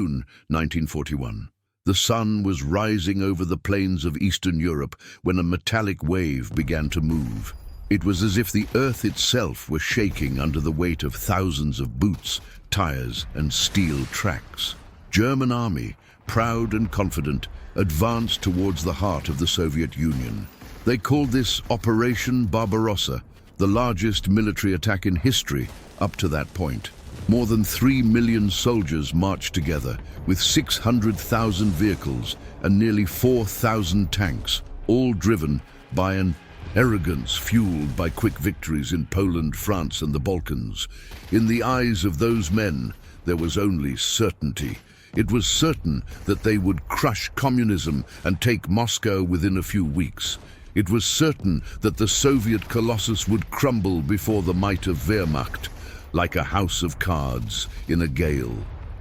June 1941. The sun was rising over the plains of Eastern Europe when a metallic wave began to move. It was as if the earth itself were shaking under the weight of thousands of boots, tires, and steel tracks. German army, proud and confident, advanced towards the heart of the Soviet Union. They called this Operation Barbarossa, the largest military attack in history up to that point. More than 3 million soldiers marched together, with 600,000 vehicles and nearly 4,000 tanks, all driven by an arrogance fueled by quick victories in Poland, France, and the Balkans. In the eyes of those men, there was only certainty. It was certain that they would crush communism and take Moscow within a few weeks. It was certain that the Soviet colossus would crumble before the might of Wehrmacht, like a house of cards in a gale.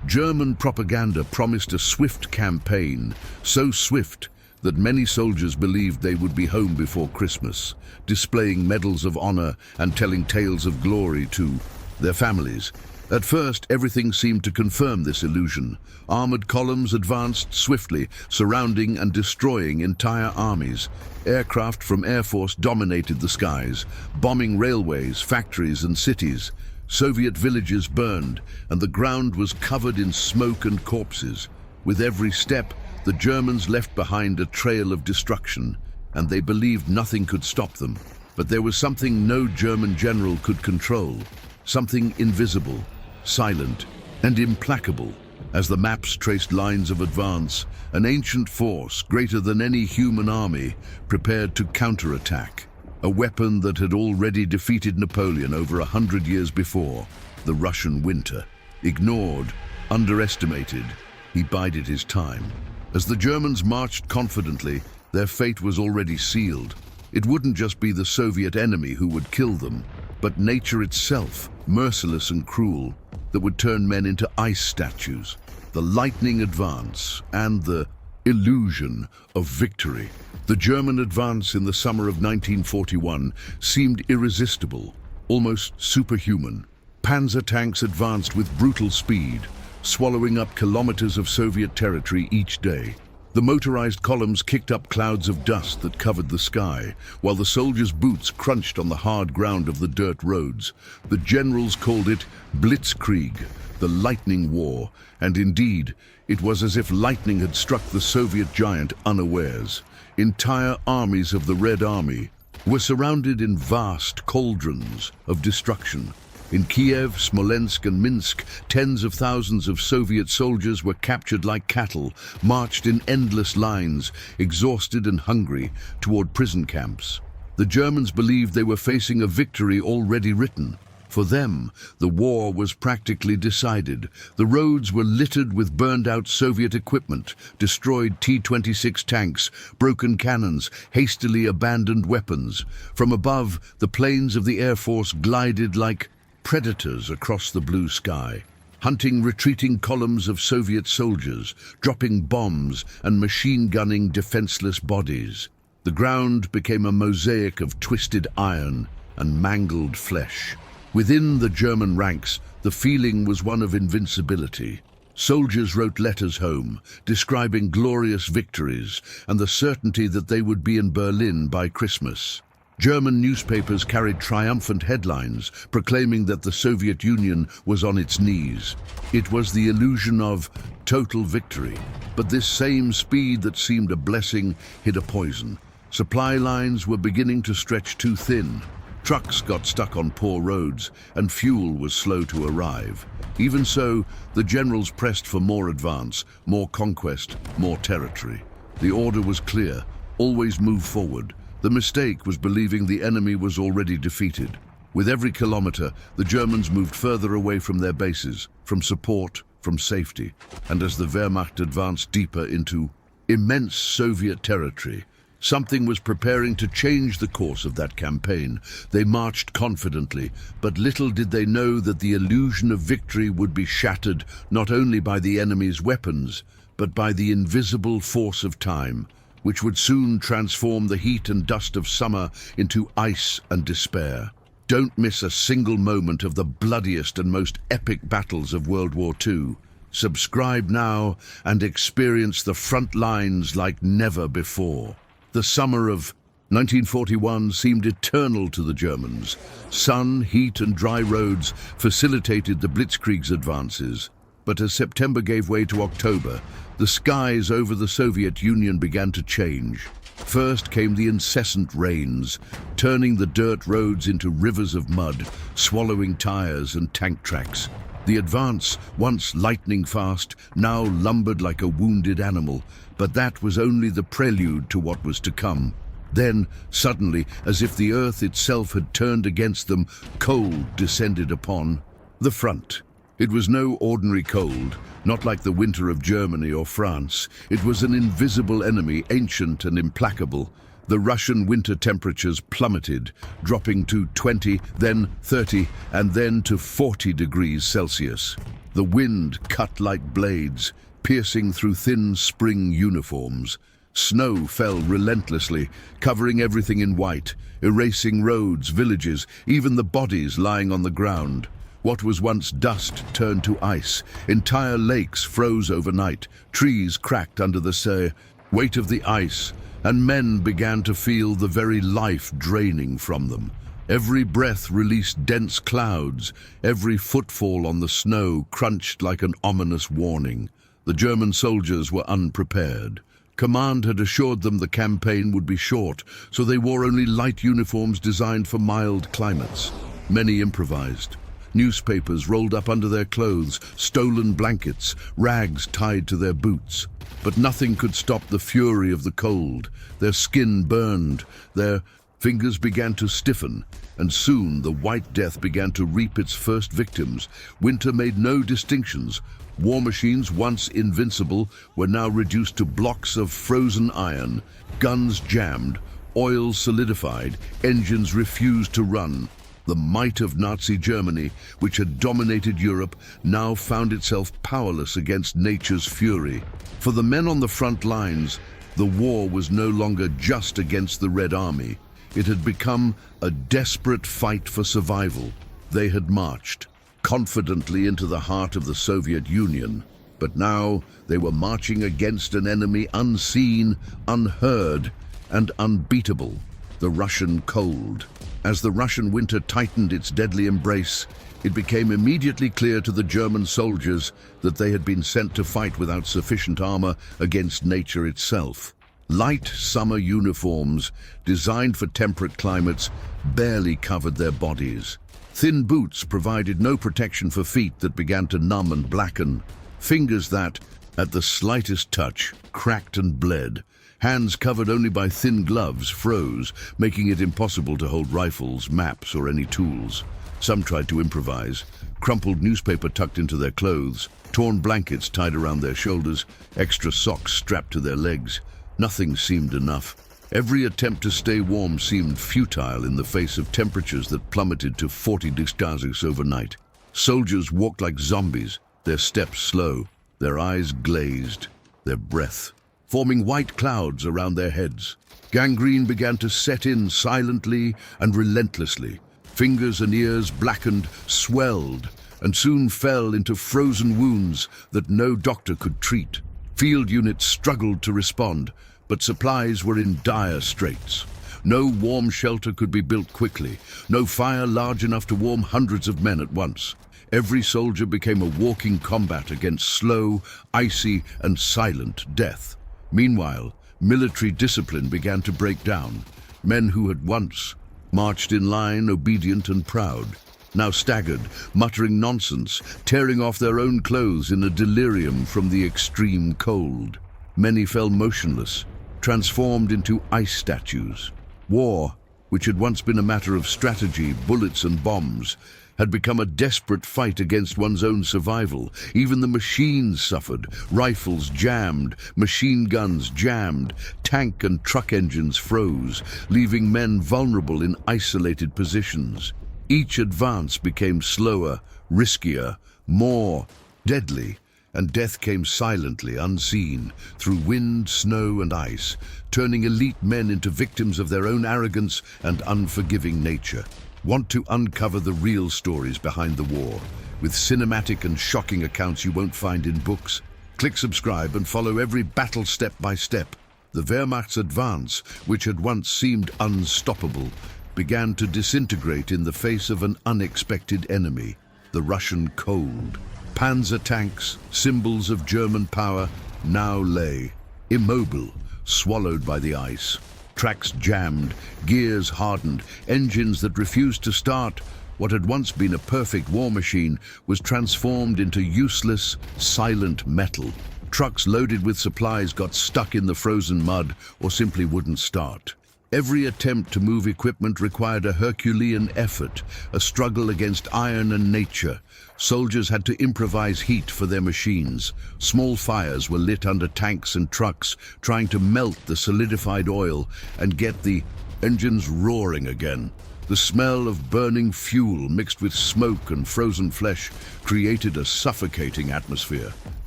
German propaganda promised a swift campaign, so swift that many soldiers believed they would be home before Christmas, displaying medals of honor and telling tales of glory to their families. At first, everything seemed to confirm this illusion. Armored columns advanced swiftly, surrounding and destroying entire armies. Aircraft from Air Force dominated the skies, bombing railways, factories, and cities. Soviet villages burned, and the ground was covered in smoke and corpses. With every step, the Germans left behind a trail of destruction, and they believed nothing could stop them. But there was something no German general could control, something invisible, silent, and implacable. As the maps traced lines of advance, an ancient force, greater than any human army, prepared to counterattack. A weapon that had already defeated Napoleon over 100 years before, the Russian winter. Ignored, underestimated, he bided his time. As the Germans marched confidently, their fate was already sealed. It wouldn't just be the Soviet enemy who would kill them, but nature itself, merciless and cruel, that would turn men into ice statues. The lightning advance and the illusion of victory. The German advance in the summer of 1941 seemed irresistible, almost superhuman. Panzer tanks advanced with brutal speed, swallowing up kilometers of Soviet territory each day. The motorized columns kicked up clouds of dust that covered the sky, while the soldiers' boots crunched on the hard ground of the dirt roads. The generals called it Blitzkrieg, the lightning war, and indeed, it was as if lightning had struck the Soviet giant unawares. Entire armies of the Red Army were surrounded in vast cauldrons of destruction. In Kiev, Smolensk, and Minsk, tens of thousands of Soviet soldiers were captured like cattle, marched in endless lines, exhausted and hungry, toward prison camps. The Germans believed they were facing a victory already written. For them, the war was practically decided. The roads were littered with burned-out Soviet equipment, destroyed T-26 tanks, broken cannons, hastily abandoned weapons. From above, the planes of the Air Force glided like predators across the blue sky, hunting retreating columns of Soviet soldiers, dropping bombs and machine-gunning defenseless bodies. The ground became a mosaic of twisted iron and mangled flesh. Within the German ranks, the feeling was one of invincibility. Soldiers wrote letters home, describing glorious victories and the certainty that they would be in Berlin by Christmas. German newspapers carried triumphant headlines proclaiming that the Soviet Union was on its knees. It was the illusion of total victory, but this same speed that seemed a blessing hid a poison. Supply lines were beginning to stretch too thin. Trucks got stuck on poor roads, and fuel was slow to arrive. Even so, the generals pressed for more advance, more conquest, more territory. The order was clear: always move forward. The mistake was believing the enemy was already defeated. With every kilometer, the Germans moved further away from their bases, from support, from safety. And as the Wehrmacht advanced deeper into immense Soviet territory, something was preparing to change the course of that campaign. They marched confidently, but little did they know that the illusion of victory would be shattered not only by the enemy's weapons, but by the invisible force of time, which would soon transform the heat and dust of summer into ice and despair. Don't miss a single moment of the bloodiest and most epic battles of World War II. Subscribe now and experience the front lines like never before. The summer of 1941 seemed eternal to the Germans. Sun, heat and dry roads facilitated the Blitzkrieg's advances. But as September gave way to October, the skies over the Soviet Union began to change. First came the incessant rains, turning the dirt roads into rivers of mud, swallowing tires and tank tracks. The advance, once lightning fast, now lumbered like a wounded animal, but that was only the prelude to what was to come. Then, suddenly, as if the earth itself had turned against them, cold descended upon the front. It was no ordinary cold, not like the winter of Germany or France. It was an invisible enemy, ancient and implacable. The Russian winter temperatures plummeted, dropping to 20, then 30, and then to 40 degrees Celsius. The wind cut like blades, piercing through thin spring uniforms. Snow fell relentlessly, covering everything in white, erasing roads, villages, even the bodies lying on the ground. What was once dust turned to ice. Entire lakes froze overnight. Trees cracked under the weight of the ice, and men began to feel the very life draining from them. Every breath released dense clouds. Every footfall on the snow crunched like an ominous warning. The German soldiers were unprepared. Command had assured them the campaign would be short, so they wore only light uniforms designed for mild climates. Many improvised. Newspapers rolled up under their clothes, stolen blankets, rags tied to their boots. But nothing could stop the fury of the cold. Their skin burned, their fingers began to stiffen, and soon the White Death began to reap its first victims. Winter made no distinctions. War machines, once invincible, were now reduced to blocks of frozen iron. Guns jammed, oil solidified, engines refused to run. The might of Nazi Germany, which had dominated Europe, now found itself powerless against nature's fury. For the men on the front lines, the war was no longer just against the Red Army. It had become a desperate fight for survival. They had marched confidently into the heart of the Soviet Union, but now they were marching against an enemy unseen, unheard, and unbeatable, the Russian cold. As the Russian winter tightened its deadly embrace, it became immediately clear to the German soldiers that they had been sent to fight without sufficient armor against nature itself. Light summer uniforms, designed for temperate climates, barely covered their bodies. Thin boots provided no protection for feet that began to numb and blacken, fingers that, at the slightest touch, cracked and bled. Hands covered only by thin gloves froze, making it impossible to hold rifles, maps, or any tools. Some tried to improvise, crumpled newspaper tucked into their clothes, torn blankets tied around their shoulders, extra socks strapped to their legs. Nothing seemed enough. Every attempt to stay warm seemed futile in the face of temperatures that plummeted to 40 degrees Celsius overnight. Soldiers walked like zombies, their steps slow, their eyes glazed, their breath forming white clouds around their heads. Gangrene began to set in silently and relentlessly. Fingers and ears blackened, swelled, and soon fell into frozen wounds that no doctor could treat. Field units struggled to respond, but supplies were in dire straits. No warm shelter could be built quickly, no fire large enough to warm hundreds of men at once. Every soldier became a walking combat against slow, icy, and silent death. Meanwhile, military discipline began to break down. Men who had once marched in line, obedient and proud, now staggered, muttering nonsense, tearing off their own clothes in a delirium from the extreme cold. Many fell motionless, transformed into ice statues. War, which had once been a matter of strategy, bullets and bombs, had become a desperate fight against one's own survival. Even the machines suffered. Rifles jammed, machine guns jammed, tank and truck engines froze, leaving men vulnerable in isolated positions. Each advance became slower, riskier, more deadly, and death came silently, unseen, through wind, snow and ice, turning elite men into victims of their own arrogance and unforgiving nature. Want to uncover the real stories behind the war? with cinematic and shocking accounts you won't find in books. Click subscribe and follow every battle step by step. The Wehrmacht's advance, which had once seemed unstoppable, began to disintegrate in the face of an unexpected enemy, the Russian cold. Panzer tanks, symbols of German power, now lay immobile, swallowed by the ice. Tracks jammed, gears hardened, engines that refused to start. What had once been a perfect war machine was transformed into useless, silent metal. Trucks loaded with supplies got stuck in the frozen mud or simply wouldn't start. Every attempt to move equipment required a Herculean effort, a struggle against iron and nature. Soldiers had to improvise heat for their machines. Small fires were lit under tanks and trucks, trying to melt the solidified oil and get the engines roaring again. The smell of burning fuel mixed with smoke and frozen flesh created a suffocating atmosphere.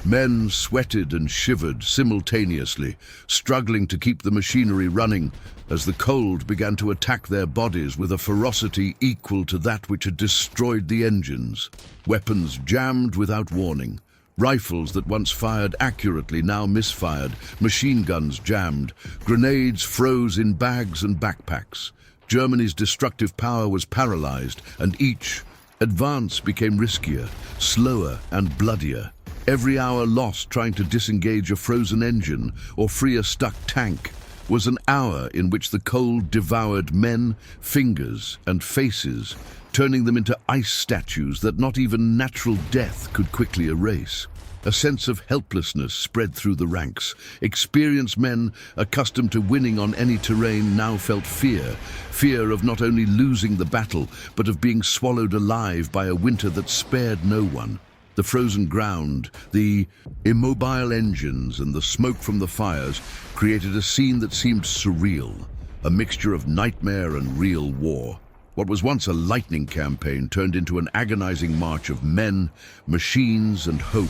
Men sweated and shivered simultaneously, struggling to keep the machinery running as the cold began to attack their bodies with a ferocity equal to that which had destroyed the engines. Weapons jammed without warning. Rifles that once fired accurately now misfired. Machine guns jammed. Grenades froze in bags and backpacks. Germany's destructive power was paralyzed, and each advance became riskier, slower and bloodier. Every hour lost trying to disengage a frozen engine or free a stuck tank was an hour in which the cold devoured men, fingers and faces, turning them into ice statues that not even natural death could quickly erase. A sense of helplessness spread through the ranks. Experienced men, accustomed to winning on any terrain, now felt fear of not only losing the battle, but of being swallowed alive by a winter that spared no one. The frozen ground, the immobile engines, and the smoke from the fires created a scene that seemed surreal, a mixture of nightmare and real war. What was once a lightning campaign turned into an agonizing march of men, machines, and hope,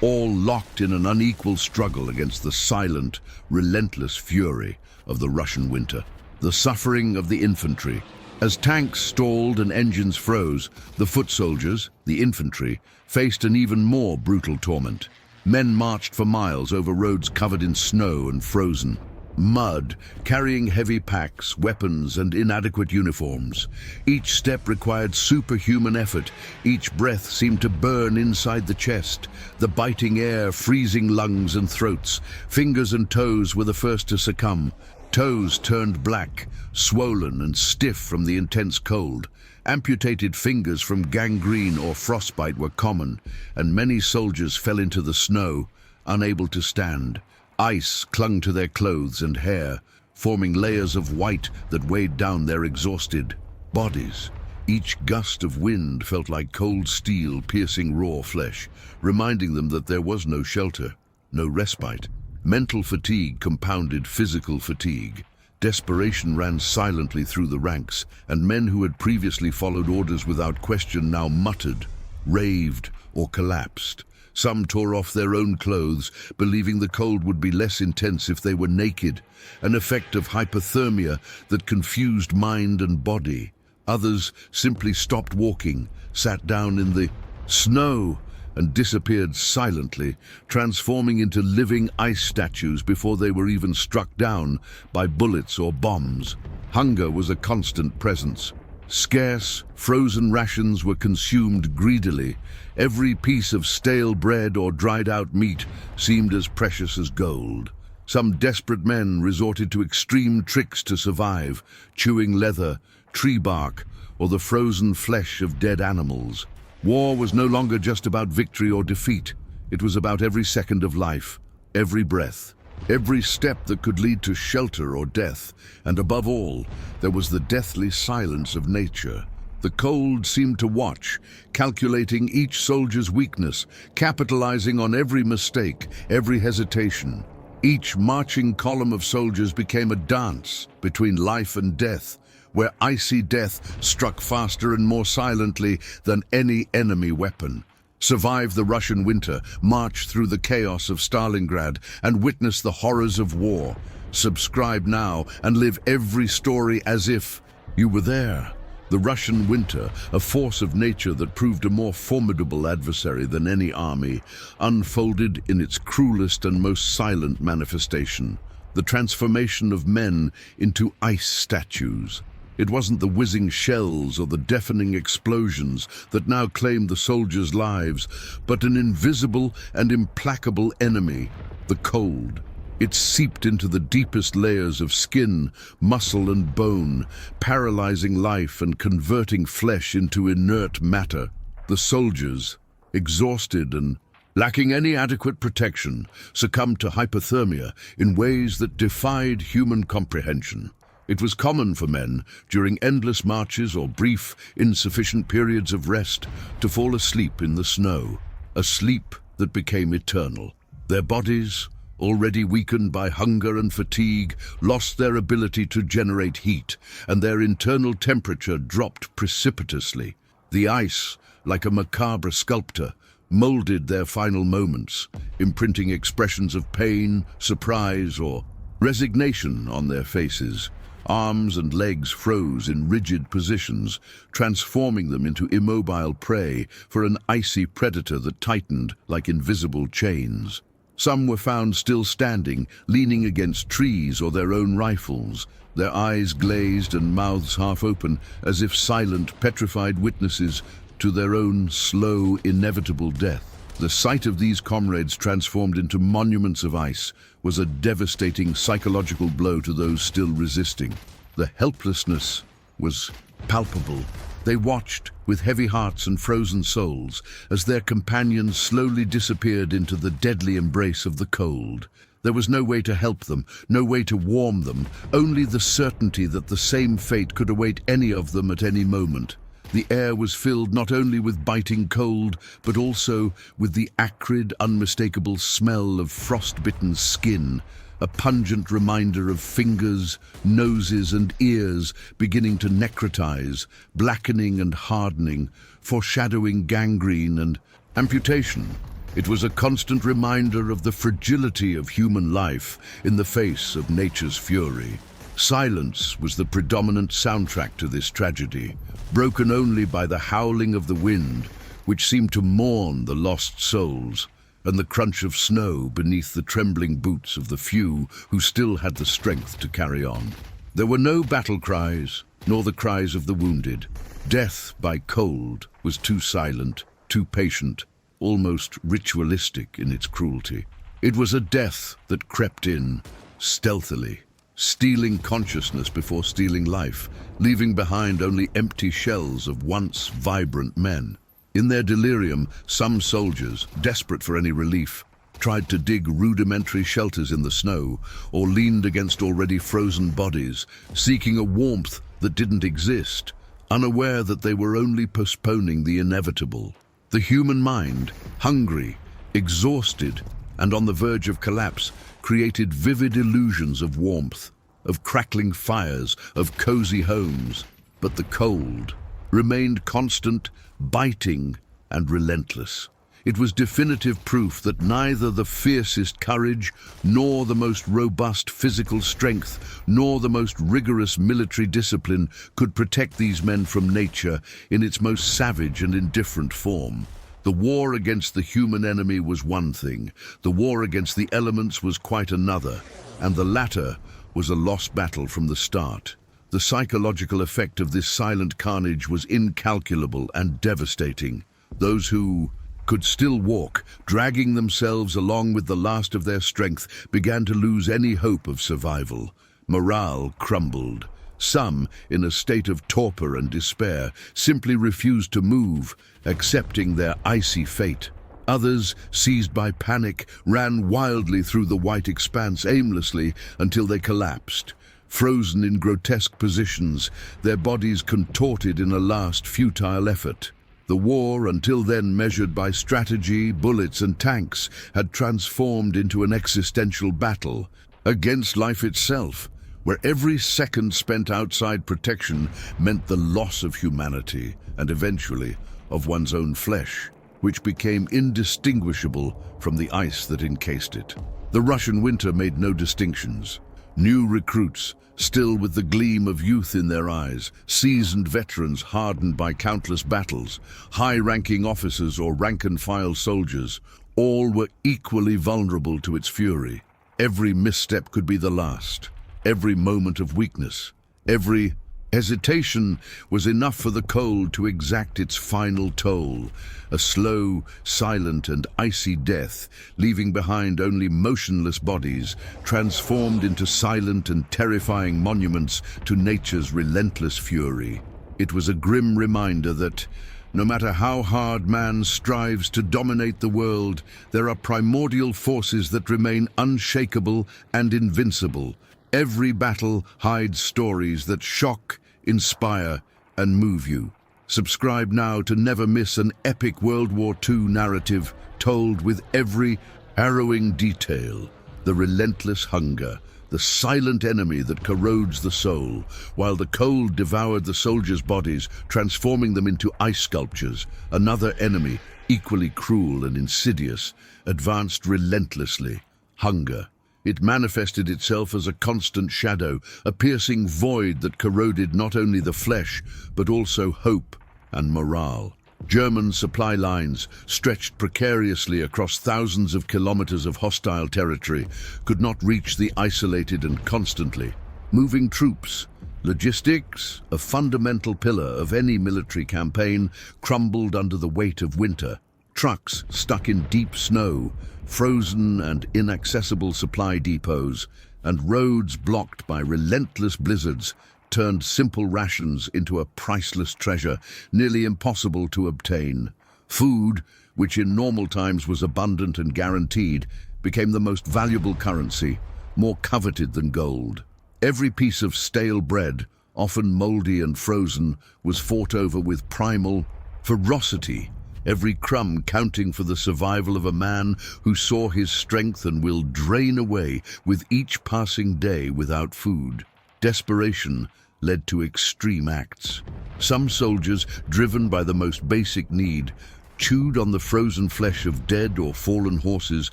all locked in an unequal struggle against the silent, relentless fury of the Russian winter. The suffering of the infantry. As tanks stalled and engines froze, the foot soldiers, the infantry, faced an even more brutal torment. Men marched for miles over roads covered in snow and frozen mud, carrying heavy packs, weapons, and inadequate uniforms. Each step required superhuman effort. Each breath seemed to burn inside the chest, the biting air freezing lungs and throats. Fingers and toes were the first to succumb. Toes turned black, swollen and stiff from the intense cold. Amputated fingers from gangrene or frostbite were common, and many soldiers fell into the snow, unable to stand. Ice clung to their clothes and hair, forming layers of white that weighed down their exhausted bodies. Each gust of wind felt like cold steel piercing raw flesh, reminding them that there was no shelter, no respite. Mental fatigue compounded physical fatigue. Desperation ran silently through the ranks, and men who had previously followed orders without question now muttered, raved, or collapsed. Some tore off their own clothes, believing the cold would be less intense if they were naked, an effect of hypothermia that confused mind and body. Others simply stopped walking, sat down in the snow, and disappeared silently, transforming into living ice statues before they were even struck down by bullets or bombs. Hunger was a constant presence. Scarce, frozen rations were consumed greedily. Every piece of stale bread or dried-out meat seemed as precious as gold. Some desperate men resorted to extreme tricks to survive, chewing leather, tree bark, or the frozen flesh of dead animals. War was no longer just about victory or defeat. It was about every second of life, every breath, every step that could lead to shelter or death. And above all, there was the deathly silence of nature. The cold seemed to watch, calculating each soldier's weakness, capitalizing on every mistake, every hesitation. Each marching column of soldiers became a dance between life and death, where icy death struck faster and more silently than any enemy weapon. Survive the Russian winter, march through the chaos of Stalingrad, and witness the horrors of war. Subscribe now and live every story as if you were there. The Russian winter, a force of nature that proved a more formidable adversary than any army, unfolded in its cruelest and most silent manifestation, the transformation of men into ice statues. It wasn't the whizzing shells or the deafening explosions that now claimed the soldiers' lives, but an invisible and implacable enemy, the cold. It seeped into the deepest layers of skin, muscle and bone, paralyzing life and converting flesh into inert matter. The soldiers, exhausted and lacking any adequate protection, succumbed to hypothermia in ways that defied human comprehension. It was common for men, during endless marches or brief, insufficient periods of rest, to fall asleep in the snow, a sleep that became eternal. Their bodies, already weakened by hunger and fatigue, lost their ability to generate heat, and their internal temperature dropped precipitously. The ice, like a macabre sculptor, molded their final moments, imprinting expressions of pain, surprise, or resignation on their faces. Arms and legs froze in rigid positions, transforming them into immobile prey for an icy predator that tightened like invisible chains. Some were found still standing, leaning against trees or their own rifles, their eyes glazed and mouths half open, as if silent, petrified witnesses to their own slow, inevitable death. The sight of these comrades transformed into monuments of ice was a devastating psychological blow to those still resisting. The helplessness was palpable. They watched, with heavy hearts and frozen souls, as their companions slowly disappeared into the deadly embrace of the cold. There was no way to help them, no way to warm them, only the certainty that the same fate could await any of them at any moment. The air was filled not only with biting cold, but also with the acrid, unmistakable smell of frost-bitten skin, a pungent reminder of fingers, noses and ears beginning to necrotize, blackening and hardening, foreshadowing gangrene and amputation. It was a constant reminder of the fragility of human life in the face of nature's fury. Silence was the predominant soundtrack to this tragedy, broken only by the howling of the wind, which seemed to mourn the lost souls, and the crunch of snow beneath the trembling boots of the few who still had the strength to carry on. There were no battle cries, nor the cries of the wounded. Death by cold was too silent, too patient, almost ritualistic in its cruelty. It was a death that crept in, stealthily, stealing consciousness before stealing life, leaving behind only empty shells of once vibrant men. In their delirium, some soldiers, desperate for any relief, tried to dig rudimentary shelters in the snow or leaned against already frozen bodies, seeking a warmth that didn't exist, unaware that they were only postponing the inevitable. The human mind, hungry, exhausted, and on the verge of collapse, created vivid illusions of warmth, of crackling fires, of cozy homes. But the cold remained constant, biting, and relentless. It was definitive proof that neither the fiercest courage, nor the most robust physical strength, nor the most rigorous military discipline could protect these men from nature in its most savage and indifferent form. The war against the human enemy was one thing, the war against the elements was quite another, and the latter was a lost battle from the start. The psychological effect of this silent carnage was incalculable and devastating. Those who could still walk, dragging themselves along with the last of their strength, began to lose any hope of survival. Morale crumbled. Some, in a state of torpor and despair, simply refused to move, accepting their icy fate. Others, seized by panic, ran wildly through the white expanse aimlessly until they collapsed. Frozen in grotesque positions, their bodies contorted in a last futile effort. The war, until then measured by strategy, bullets and tanks, had transformed into an existential battle against life itself, where every second spent outside protection meant the loss of humanity and eventually of one's own flesh, which became indistinguishable from the ice that encased it. The Russian winter made no distinctions. New recruits, still with the gleam of youth in their eyes, seasoned veterans hardened by countless battles, high-ranking officers or rank-and-file soldiers, all were equally vulnerable to its fury. Every misstep could be the last. Every moment of weakness, every hesitation was enough for the cold to exact its final toll, a slow, silent and icy death, leaving behind only motionless bodies, transformed into silent and terrifying monuments to nature's relentless fury. It was a grim reminder that, no matter how hard man strives to dominate the world, there are primordial forces that remain unshakable and invincible. Every battle hides stories that shock, inspire, and move you. Subscribe now to never miss an epic World War II narrative told with every harrowing detail. The relentless hunger, the silent enemy that corrodes the soul, while the cold devoured the soldiers' bodies, transforming them into ice sculptures. Another enemy, equally cruel and insidious, advanced relentlessly: hunger. It manifested itself as a constant shadow, a piercing void that corroded not only the flesh, but also hope and morale. German supply lines, stretched precariously across thousands of kilometers of hostile territory, could not reach the isolated and constantly moving troops. Logistics, a fundamental pillar of any military campaign, crumbled under the weight of winter. Trucks stuck in deep snow, frozen and inaccessible supply depots, and roads blocked by relentless blizzards turned simple rations into a priceless treasure, nearly impossible to obtain. Food, which in normal times was abundant and guaranteed, became the most valuable currency, more coveted than gold. Every piece of stale bread, often moldy and frozen, was fought over with primal ferocity, every crumb counting for the survival of a man who saw his strength and will drain away with each passing day without food. Desperation led to extreme acts. Some soldiers, driven by the most basic need, chewed on the frozen flesh of dead or fallen horses,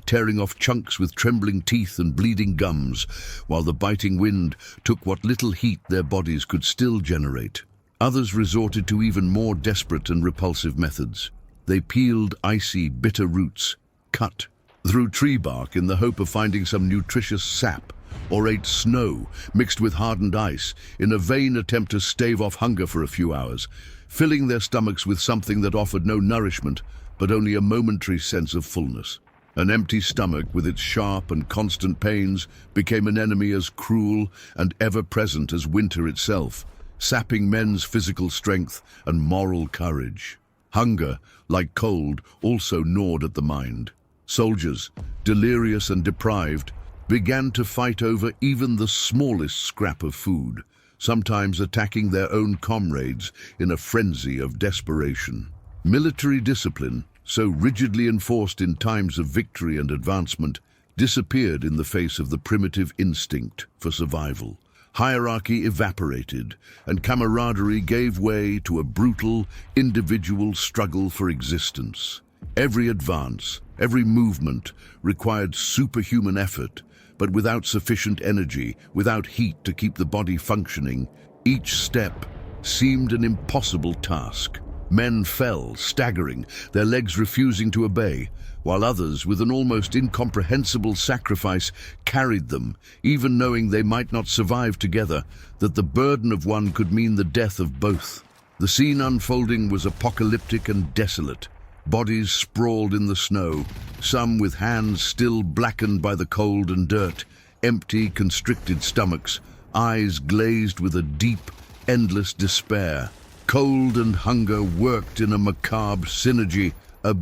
tearing off chunks with trembling teeth and bleeding gums, while the biting wind took what little heat their bodies could still generate. Others resorted to even more desperate and repulsive methods. They peeled icy, bitter roots, cut through tree bark in the hope of finding some nutritious sap, or ate snow mixed with hardened ice in a vain attempt to stave off hunger for a few hours, filling their stomachs with something that offered no nourishment but only a momentary sense of fullness. An empty stomach with its sharp and constant pains became an enemy as cruel and ever-present as winter itself, sapping men's physical strength and moral courage. Hunger, like cold, also gnawed at the mind. Soldiers, delirious and deprived, began to fight over even the smallest scrap of food, sometimes attacking their own comrades in a frenzy of desperation. Military discipline, so rigidly enforced in times of victory and advancement, disappeared in the face of the primitive instinct for survival. Hierarchy evaporated, and camaraderie gave way to a brutal, individual struggle for existence. Every advance, every movement required superhuman effort, but without sufficient energy, without heat to keep the body functioning, each step seemed an impossible task. Men fell, staggering, their legs refusing to obey, while others, with an almost incomprehensible sacrifice, carried them, even knowing they might not survive together, that the burden of one could mean the death of both. The scene unfolding was apocalyptic and desolate. Bodies sprawled in the snow, some with hands still blackened by the cold and dirt, empty, constricted stomachs, eyes glazed with a deep, endless despair. Cold and hunger worked in a macabre synergy, a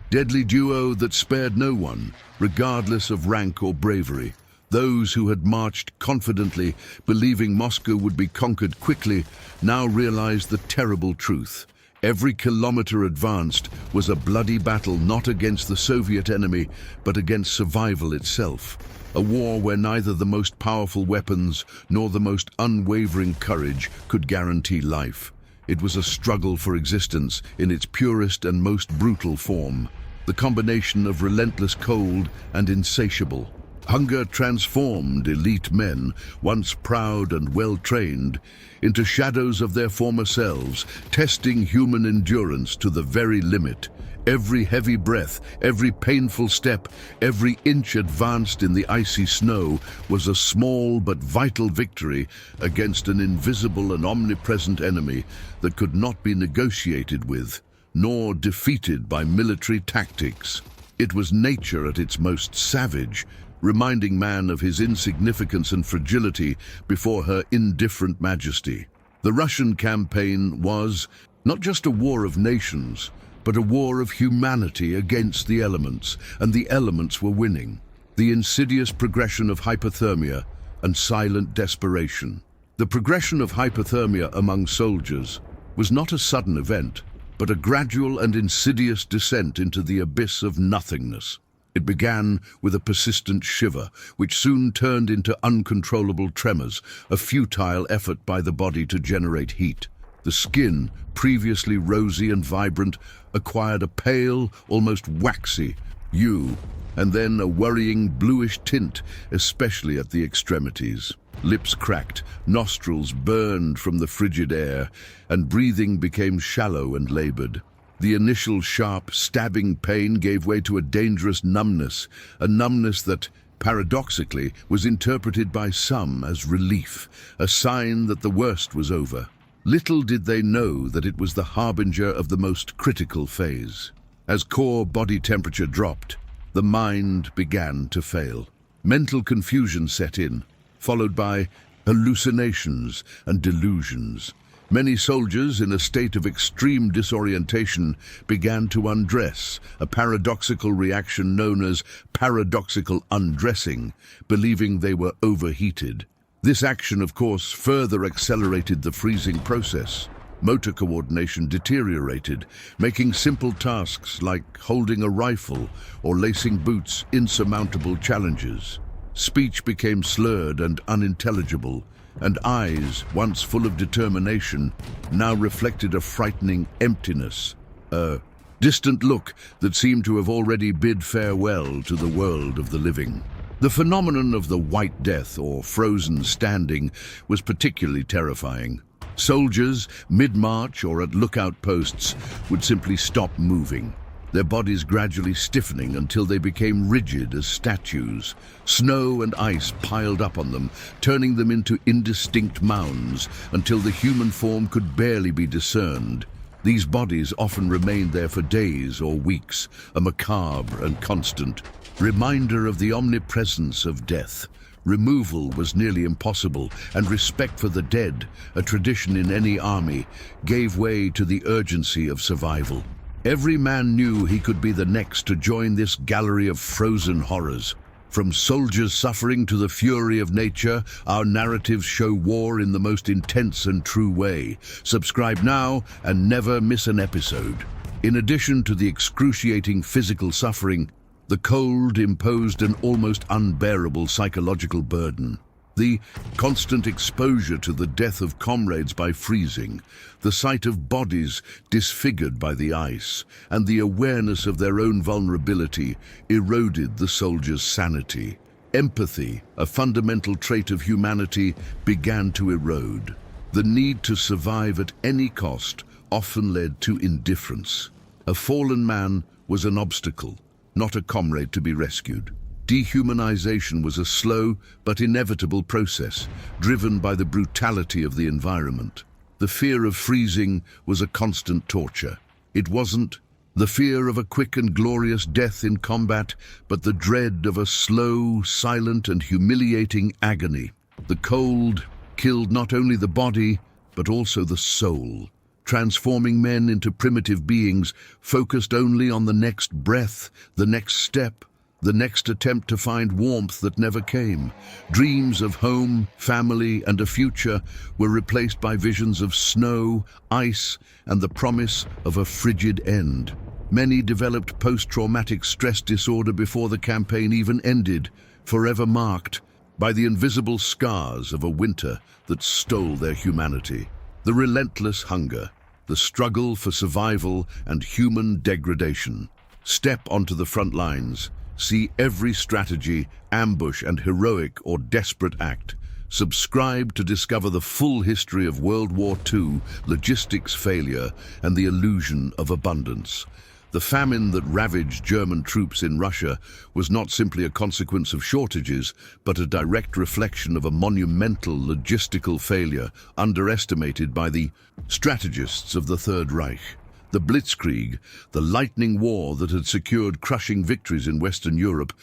deadly duo that spared no one, regardless of rank or bravery. Those who had marched confidently, believing Moscow would be conquered quickly, now realized the terrible truth. Every kilometer advanced was a bloody battle not against the Soviet enemy, but against survival itself. A war where neither the most powerful weapons nor the most unwavering courage could guarantee life. It was a struggle for existence in its purest and most brutal form. The combination of relentless cold and insatiable Hunger transformed elite men, once proud and well-trained, into shadows of their former selves, testing human endurance to the very limit. Every heavy breath, every painful step, every inch advanced in the icy snow was a small but vital victory against an invisible and omnipresent enemy that could not be negotiated with, nor defeated by military tactics. It was nature at its most savage, reminding man of his insignificance and fragility before her indifferent majesty. The Russian campaign was not just a war of nations, but a war of humanity against the elements, and the elements were winning. The insidious progression of hypothermia and silent desperation. The progression of hypothermia among soldiers was not a sudden event, but a gradual and insidious descent into the abyss of nothingness. It began with a persistent shiver, which soon turned into uncontrollable tremors, a futile effort by the body to generate heat. The skin, previously rosy and vibrant, acquired a pale, almost waxy hue, and then a worrying bluish tint, especially at the extremities. Lips cracked, nostrils burned from the frigid air, and breathing became shallow and labored. The initial sharp, stabbing pain gave way to a dangerous numbness, a numbness that, paradoxically, was interpreted by some as relief, a sign that the worst was over. Little did they know that it was the harbinger of the most critical phase. As core body temperature dropped, the mind began to fail. Mental confusion set in, followed by hallucinations and delusions. Many soldiers, in a state of extreme disorientation, began to undress, a paradoxical reaction known as paradoxical undressing, believing they were overheated. This action, of course, further accelerated the freezing process. Motor coordination deteriorated, making simple tasks like holding a rifle or lacing boots insurmountable challenges. Speech became slurred and unintelligible, and eyes, once full of determination, now reflected a frightening emptiness, a distant look that seemed to have already bid farewell to the world of the living. The phenomenon of the White Death, or frozen standing, was particularly terrifying. Soldiers, mid-march or at lookout posts, would simply stop moving, their bodies gradually stiffening until they became rigid as statues. Snow and ice piled up on them, turning them into indistinct mounds until the human form could barely be discerned. These bodies often remained there for days or weeks, a macabre and constant reminder of the omnipresence of death. Removal was nearly impossible, and respect for the dead, a tradition in any army, gave way to the urgency of survival. Every man knew he could be the next to join this gallery of frozen horrors. From soldiers suffering to the fury of nature, our narratives show war in the most intense and true way. Subscribe now and never miss an episode. In addition to the excruciating physical suffering, the cold imposed an almost unbearable psychological burden. The constant exposure to the death of comrades by freezing, the sight of bodies disfigured by the ice, and the awareness of their own vulnerability eroded the soldiers' sanity. Empathy, a fundamental trait of humanity, began to erode. The need to survive at any cost often led to indifference. A fallen man was an obstacle, not a comrade to be rescued. Dehumanization was a slow but inevitable process, driven by the brutality of the environment. The fear of freezing was a constant torture. It wasn't the fear of a quick and glorious death in combat, but the dread of a slow, silent, and humiliating agony. The cold killed not only the body, but also the soul, transforming men into primitive beings focused only on the next breath, the next step, the next attempt to find warmth that never came. Dreams of home, family, and a future were replaced by visions of snow, ice, and the promise of a frigid end. Many developed post-traumatic stress disorder before the campaign even ended, forever marked by the invisible scars of a winter that stole their humanity. The relentless hunger, the struggle for survival and human degradation. Step onto the front lines, See every strategy, ambush, and heroic or desperate act. Subscribe to discover the full history of World War II, logistics failure, and the illusion of abundance. The famine that ravaged German troops in Russia was not simply a consequence of shortages, but a direct reflection of a monumental logistical failure underestimated by the strategists of the Third Reich. The Blitzkrieg, the lightning war that had secured crushing victories in Western Europe,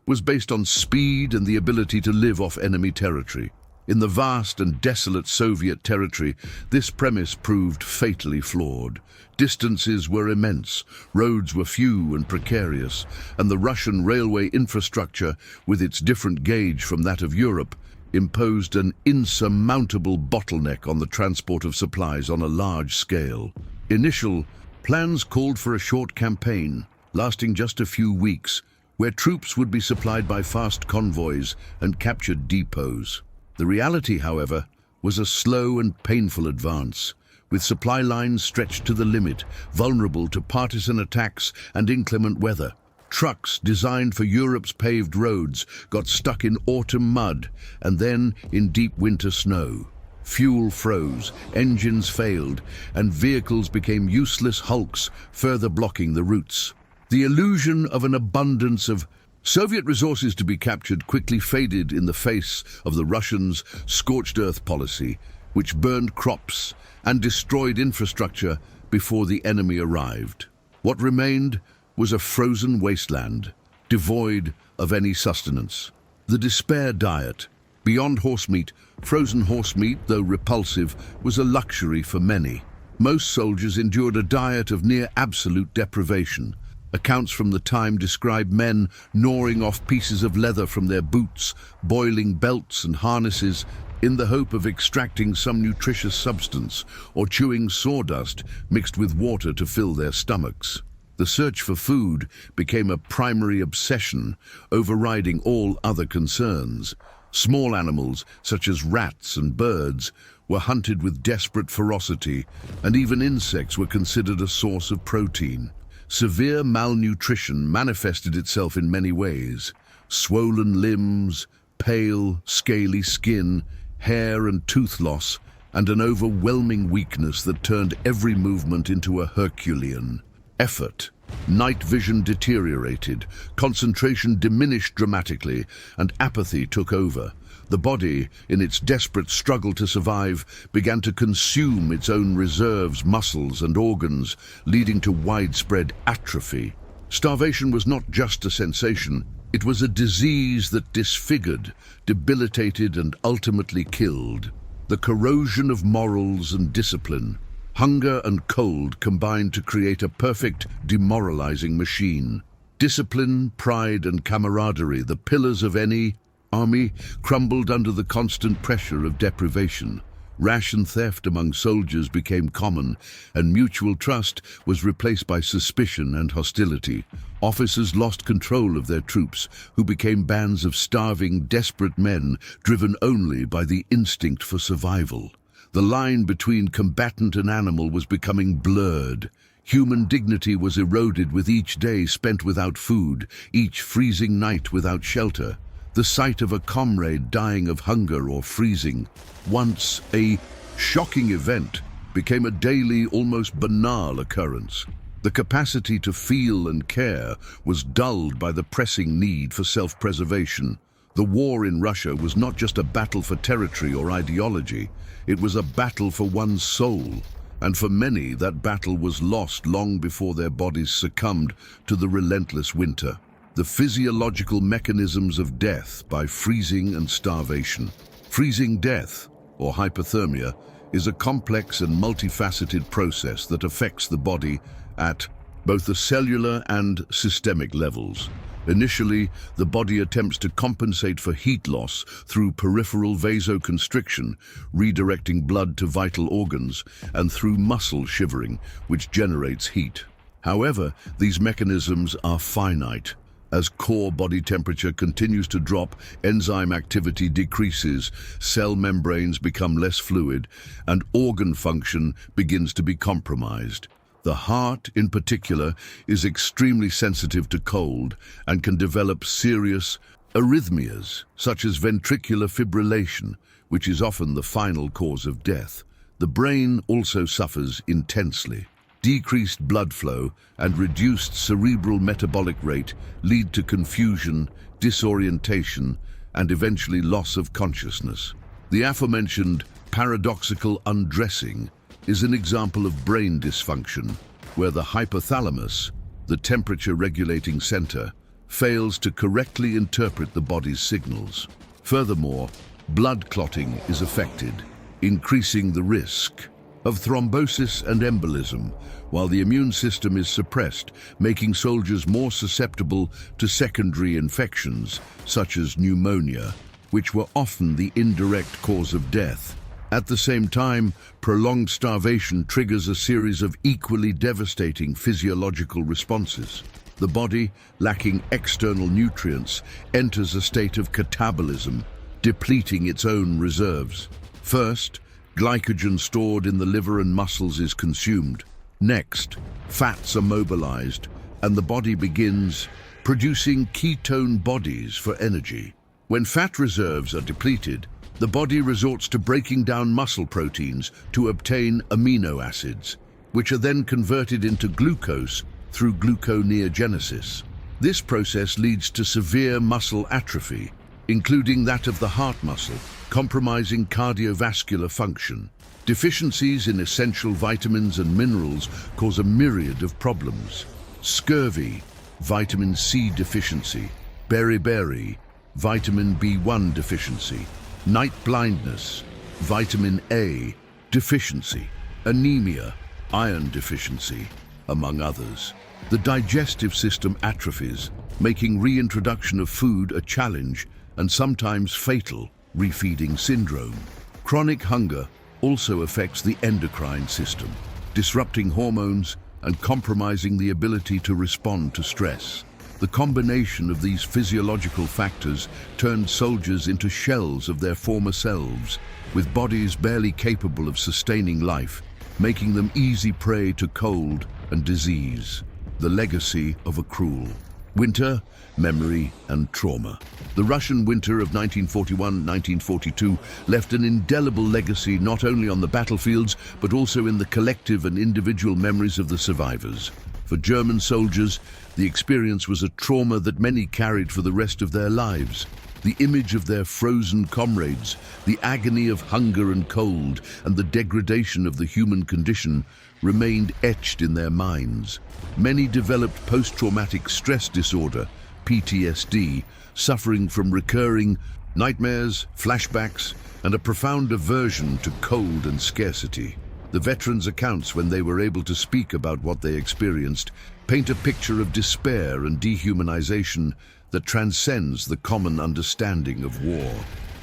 was based on speed and the ability to live off enemy territory. In the vast and desolate Soviet territory, this premise proved fatally flawed. Distances were immense, roads were few and precarious, and the Russian railway infrastructure, with its different gauge from that of Europe, imposed an insurmountable bottleneck on the transport of supplies on a large scale. Initial plans called for a short campaign, lasting just a few weeks, where troops would be supplied by fast convoys and captured depots. The reality, however, was a slow and painful advance, with supply lines stretched to the limit, vulnerable to partisan attacks and inclement weather. Trucks designed for Europe's paved roads got stuck in autumn mud and then in deep winter snow. Fuel froze, engines failed, and vehicles became useless hulks, further blocking the routes. The illusion of an abundance of Soviet resources to be captured quickly faded in the face of the Russians' scorched earth policy, which burned crops and destroyed infrastructure before the enemy arrived. What remained was a frozen wasteland, devoid of any sustenance. The despair diet. Beyond horsemeat, frozen horsemeat, though repulsive, was a luxury for many. Most soldiers endured a diet of near absolute deprivation. Accounts from the time describe men gnawing off pieces of leather from their boots, boiling belts and harnesses in the hope of extracting some nutritious substance, or chewing sawdust mixed with water to fill their stomachs. The search for food became a primary obsession, overriding all other concerns. Small animals, such as rats and birds, were hunted with desperate ferocity, and even insects were considered a source of protein. Severe malnutrition manifested itself in many ways. Swollen limbs, pale, scaly skin, hair and tooth loss, and an overwhelming weakness that turned every movement into a Herculean effort. Night vision deteriorated, concentration diminished dramatically, and apathy took over. The body, in its desperate struggle to survive, began to consume its own reserves, muscles, and organs, leading to widespread atrophy. Starvation was not just a sensation, it was a disease that disfigured, debilitated, and ultimately killed. The corrosion of morals and discipline. Hunger and cold combined to create a perfect, demoralizing machine. Discipline, pride, and camaraderie, the pillars of any army, crumbled under the constant pressure of deprivation. Ration theft among soldiers became common, and mutual trust was replaced by suspicion and hostility. Officers lost control of their troops, who became bands of starving, desperate men, driven only by the instinct for survival. The line between combatant and animal was becoming blurred. Human dignity was eroded with each day spent without food, each freezing night without shelter. The sight of a comrade dying of hunger or freezing, once a shocking event, became a daily, almost banal occurrence. The capacity to feel and care was dulled by the pressing need for self-preservation. The war in Russia was not just a battle for territory or ideology, it was a battle for one's soul. And for many, that battle was lost long before their bodies succumbed to the relentless winter. The physiological mechanisms of death by freezing and starvation. Freezing death, or hypothermia, is a complex and multifaceted process that affects the body at both the cellular and systemic levels. Initially, the body attempts to compensate for heat loss through peripheral vasoconstriction, redirecting blood to vital organs, and through muscle shivering, which generates heat. However, these mechanisms are finite. As core body temperature continues to drop, enzyme activity decreases, cell membranes become less fluid, and organ function begins to be compromised. The heart, in particular, is extremely sensitive to cold and can develop serious arrhythmias, such as ventricular fibrillation, which is often the final cause of death. The brain also suffers intensely. Decreased blood flow and reduced cerebral metabolic rate lead to confusion, disorientation, and eventually loss of consciousness. The aforementioned paradoxical undressing is an example of brain dysfunction, where the hypothalamus, the temperature-regulating center, fails to correctly interpret the body's signals. Furthermore, blood clotting is affected, increasing the risk of thrombosis and embolism, while the immune system is suppressed, making soldiers more susceptible to secondary infections, such as pneumonia, which were often the indirect cause of death. At the same time, prolonged starvation triggers a series of equally devastating physiological responses. The body, lacking external nutrients, enters a state of catabolism, depleting its own reserves. First, glycogen stored in the liver and muscles is consumed. Next, fats are mobilized, and the body begins producing ketone bodies for energy. When fat reserves are depleted, the body resorts to breaking down muscle proteins to obtain amino acids, which are then converted into glucose through gluconeogenesis. This process leads to severe muscle atrophy, including that of the heart muscle, compromising cardiovascular function. Deficiencies in essential vitamins and minerals cause a myriad of problems. Scurvy, vitamin C deficiency; beriberi, vitamin B1 deficiency; night blindness, vitamin A deficiency; anemia, iron deficiency, among others. The digestive system atrophies, making reintroduction of food a challenge and sometimes fatal. Refeeding syndrome. Chronic hunger also affects the endocrine system, disrupting hormones and compromising the ability to respond to stress. The combination of these physiological factors turned soldiers into shells of their former selves, with bodies barely capable of sustaining life, making them easy prey to cold and disease. The legacy of a cruel winter, memory, and trauma. The Russian winter of 1941-1942 left an indelible legacy not only on the battlefields, but also in the collective and individual memories of the survivors. For German soldiers, the experience was a trauma that many carried for the rest of their lives. The image of their frozen comrades, the agony of hunger and cold, and the degradation of the human condition remained etched in their minds. Many developed post-traumatic stress disorder, PTSD, suffering from recurring nightmares, flashbacks, and a profound aversion to cold and scarcity. The veterans' accounts, when they were able to speak about what they experienced, paint a picture of despair and dehumanization that transcends the common understanding of war.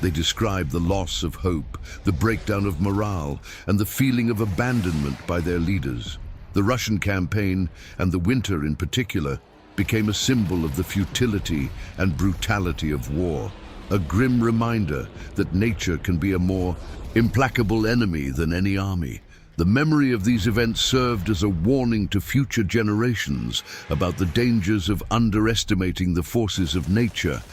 They describe the loss of hope, the breakdown of morale, and the feeling of abandonment by their leaders. The Russian campaign, and the winter in particular, became a symbol of the futility and brutality of war, a grim reminder that nature can be a more implacable enemy than any army. The memory of these events served as a warning to future generations about the dangers of underestimating the forces of nature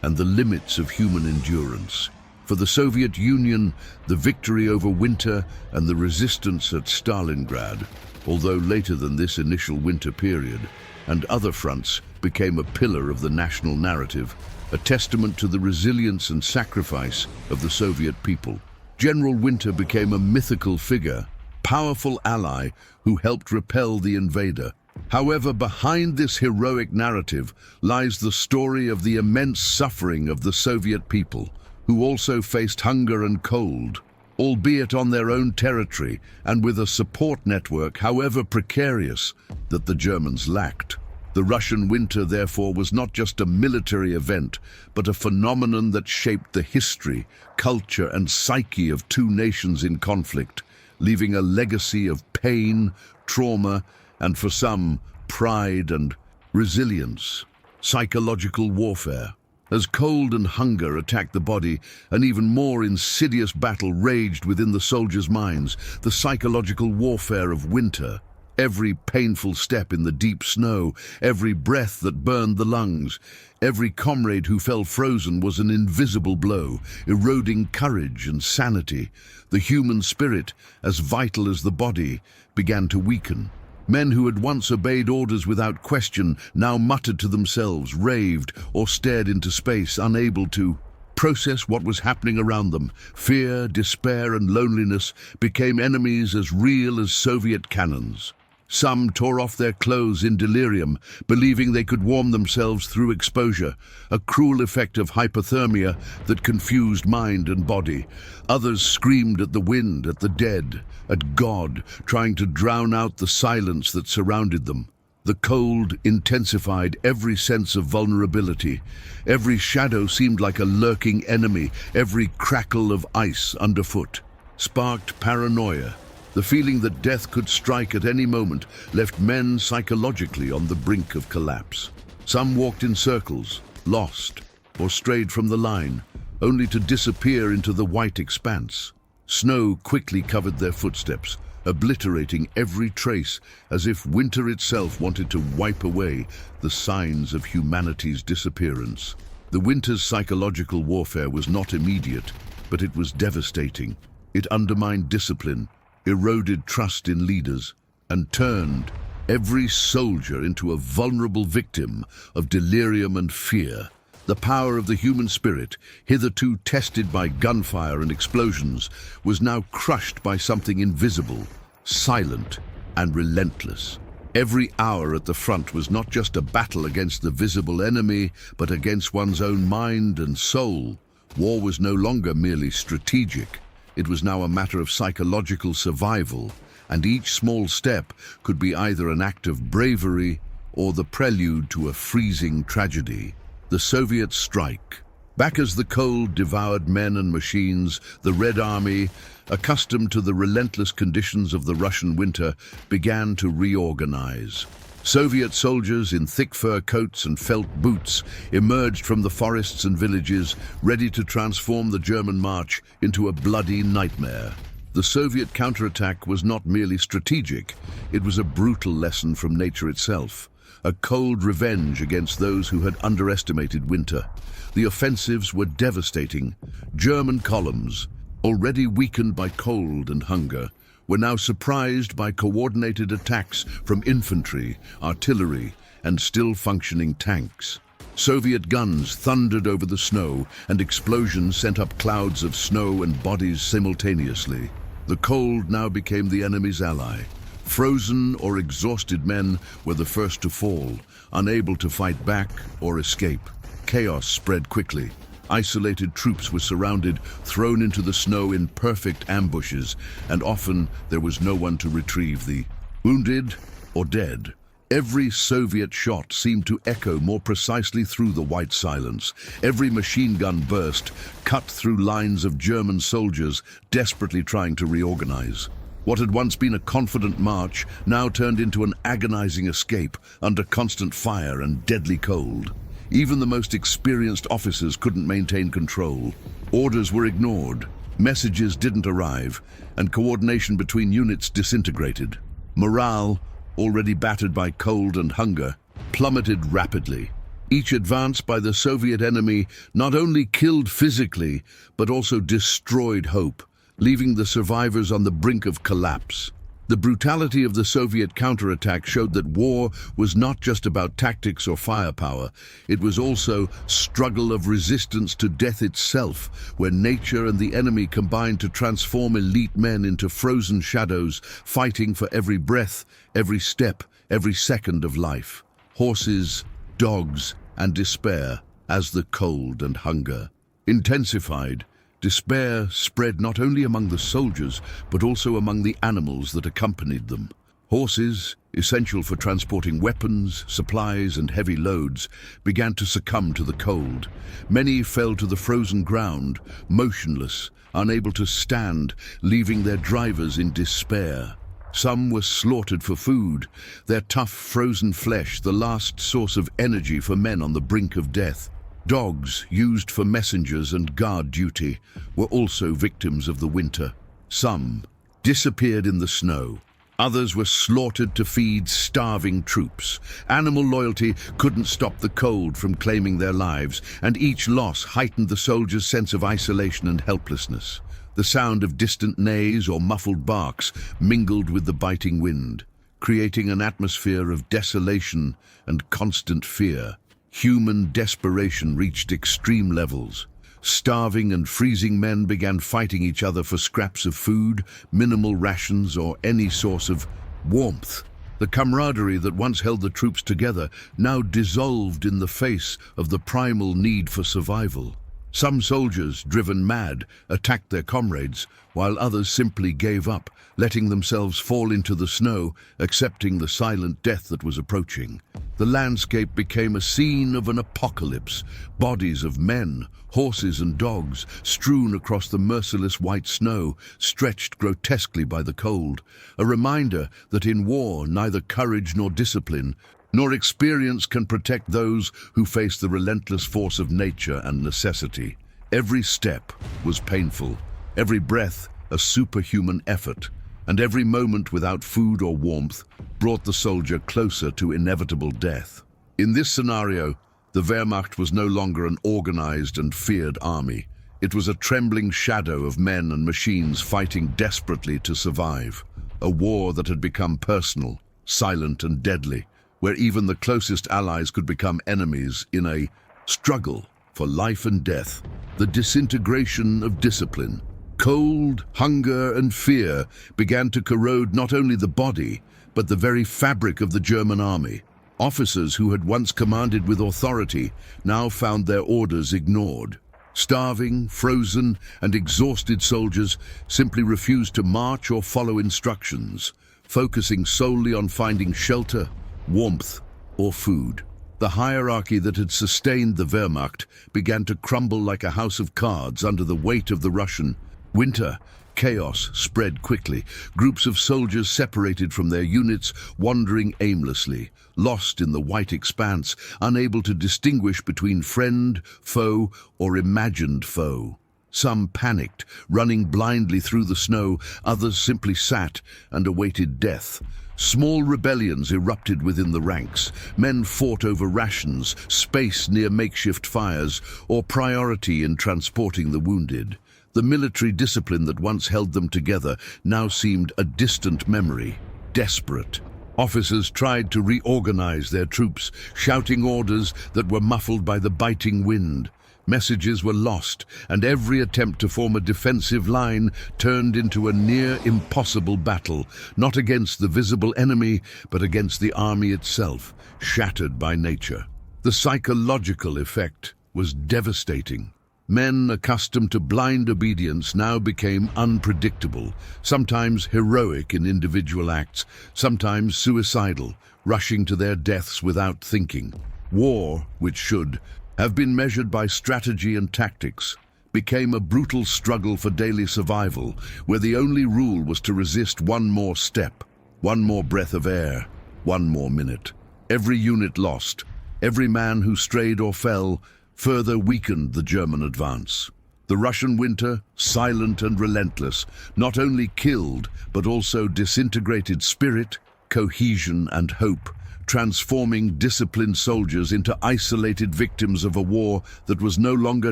and the limits of human endurance. For the Soviet Union, the victory over winter and the resistance at Stalingrad, although later than this initial winter period, and other fronts, became a pillar of the national narrative, a testament to the resilience and sacrifice of the Soviet people. General Winter became a mythical figure, powerful ally who helped repel the invader. However, behind this heroic narrative lies the story of the immense suffering of the Soviet people, who also faced hunger and cold, albeit on their own territory and with a support network, however precarious, that the Germans lacked. The Russian winter, therefore, was not just a military event, but a phenomenon that shaped the history, culture, and psyche of two nations in conflict, leaving a legacy of pain, trauma, and for some, pride and resilience. Psychological warfare. As cold and hunger attacked the body, an even more insidious battle raged within the soldiers' minds, the psychological warfare of winter. Every painful step in the deep snow, every breath that burned the lungs, every comrade who fell frozen was an invisible blow, eroding courage and sanity. The human spirit, as vital as the body, began to weaken. Men who had once obeyed orders without question now muttered to themselves, raved, or stared into space, unable to process what was happening around them. Fear, despair, and loneliness became enemies as real as Soviet cannons. Some tore off their clothes in delirium, believing they could warm themselves through exposure, a cruel effect of hypothermia that confused mind and body. Others screamed at the wind, at the dead, at God, trying to drown out the silence that surrounded them. The cold intensified every sense of vulnerability. Every shadow seemed like a lurking enemy. Every crackle of ice underfoot sparked paranoia. The feeling that death could strike at any moment left men psychologically on the brink of collapse. Some walked in circles, lost, or strayed from the line, only to disappear into the white expanse. Snow quickly covered their footsteps, obliterating every trace, as if winter itself wanted to wipe away the signs of humanity's disappearance. The winter's psychological warfare was not immediate, but it was devastating. It undermined discipline, eroded trust in leaders, and turned every soldier into a vulnerable victim of delirium and fear. The power of the human spirit, hitherto tested by gunfire and explosions, was now crushed by something invisible, silent, and relentless. Every hour at the front was not just a battle against the visible enemy, but against one's own mind and soul. War was no longer merely strategic. It was now a matter of psychological survival, and each small step could be either an act of bravery or the prelude to a freezing tragedy. The Soviet strike. Back as the cold devoured men and machines, the Red Army, accustomed to the relentless conditions of the Russian winter, began to reorganize. Soviet soldiers in thick fur coats and felt boots emerged from the forests and villages, ready to transform the German march into a bloody nightmare. The Soviet counterattack was not merely strategic, it was a brutal lesson from nature itself, a cold revenge against those who had underestimated winter. The offensives were devastating. German columns, already weakened by cold and hunger, were now surprised by coordinated attacks from infantry, artillery, and still-functioning tanks. Soviet guns thundered over the snow, and explosions sent up clouds of snow and bodies simultaneously. The cold now became the enemy's ally. Frozen or exhausted men were the first to fall, unable to fight back or escape. Chaos spread quickly. Isolated troops were surrounded, thrown into the snow in perfect ambushes, and often there was no one to retrieve the wounded or dead. Every Soviet shot seemed to echo more precisely through the white silence. Every machine gun burst cut through lines of German soldiers desperately trying to reorganize. What had once been a confident march now turned into an agonizing escape under constant fire and deadly cold. Even the most experienced officers couldn't maintain control. Orders were ignored, messages didn't arrive, and coordination between units disintegrated. Morale, already battered by cold and hunger, plummeted rapidly. Each advance by the Soviet enemy not only killed physically, but also destroyed hope, leaving the survivors on the brink of collapse. The brutality of the Soviet counterattack showed that war was not just about tactics or firepower. It was also struggle of resistance to death itself, where nature and the enemy combined to transform elite men into frozen shadows, fighting for every breath, every step, every second of life. Horses, dogs, and despair, as the cold and hunger intensified. Despair spread not only among the soldiers, but also among the animals that accompanied them. Horses, essential for transporting weapons, supplies, and heavy loads, began to succumb to the cold. Many fell to the frozen ground, motionless, unable to stand, leaving their drivers in despair. Some were slaughtered for food, their tough frozen flesh the last source of energy for men on the brink of death. Dogs, used for messengers and guard duty, were also victims of the winter. Some disappeared in the snow. Others were slaughtered to feed starving troops. Animal loyalty couldn't stop the cold from claiming their lives, and each loss heightened the soldiers' sense of isolation and helplessness. The sound of distant neighs or muffled barks mingled with the biting wind, creating an atmosphere of desolation and constant fear. Human desperation reached extreme levels. Starving and freezing men began fighting each other for scraps of food, minimal rations, or any source of warmth. The camaraderie that once held the troops together now dissolved in the face of the primal need for survival. Some soldiers, driven mad, attacked their comrades, while others simply gave up, letting themselves fall into the snow, accepting the silent death that was approaching. The landscape became a scene of an apocalypse. Bodies of men, horses and dogs, strewn across the merciless white snow, stretched grotesquely by the cold. A reminder that in war neither courage nor discipline nor experience can protect those who face the relentless force of nature and necessity. Every step was painful, every breath a superhuman effort, and every moment without food or warmth brought the soldier closer to inevitable death. In this scenario, the Wehrmacht was no longer an organized and feared army. It was a trembling shadow of men and machines fighting desperately to survive. A war that had become personal, silent and deadly, where even the closest allies could become enemies in a struggle for life and death. The disintegration of discipline. Cold, hunger and fear began to corrode not only the body, but the very fabric of the German army. Officers who had once commanded with authority now found their orders ignored. Starving, frozen and exhausted soldiers simply refused to march or follow instructions, focusing solely on finding shelter, warmth or food. The hierarchy that had sustained the Wehrmacht began to crumble like a house of cards under the weight of the Russian winter. Chaos spread quickly. Groups of soldiers separated from their units, wandering aimlessly, lost in the white expanse, unable to distinguish between friend, foe, or imagined foe. Some panicked, running blindly through the snow. Others simply sat and awaited death. Small rebellions erupted within the ranks. Men fought over rations, space near makeshift fires, or priority in transporting the wounded. The military discipline that once held them together now seemed a distant memory. Desperate, officers tried to reorganize their troops, shouting orders that were muffled by the biting wind. Messages were lost, and every attempt to form a defensive line turned into a near impossible battle, not against the visible enemy, but against the army itself, shattered by nature. The psychological effect was devastating. Men accustomed to blind obedience now became unpredictable, sometimes heroic in individual acts, sometimes suicidal, rushing to their deaths without thinking. War, which should have been measured by strategy and tactics, became a brutal struggle for daily survival, where the only rule was to resist one more step, one more breath of air, one more minute. Every unit lost, every man who strayed or fell, further weakened the German advance. The Russian winter, silent and relentless, not only killed, but also disintegrated spirit, cohesion and hope, transforming disciplined soldiers into isolated victims of a war that was no longer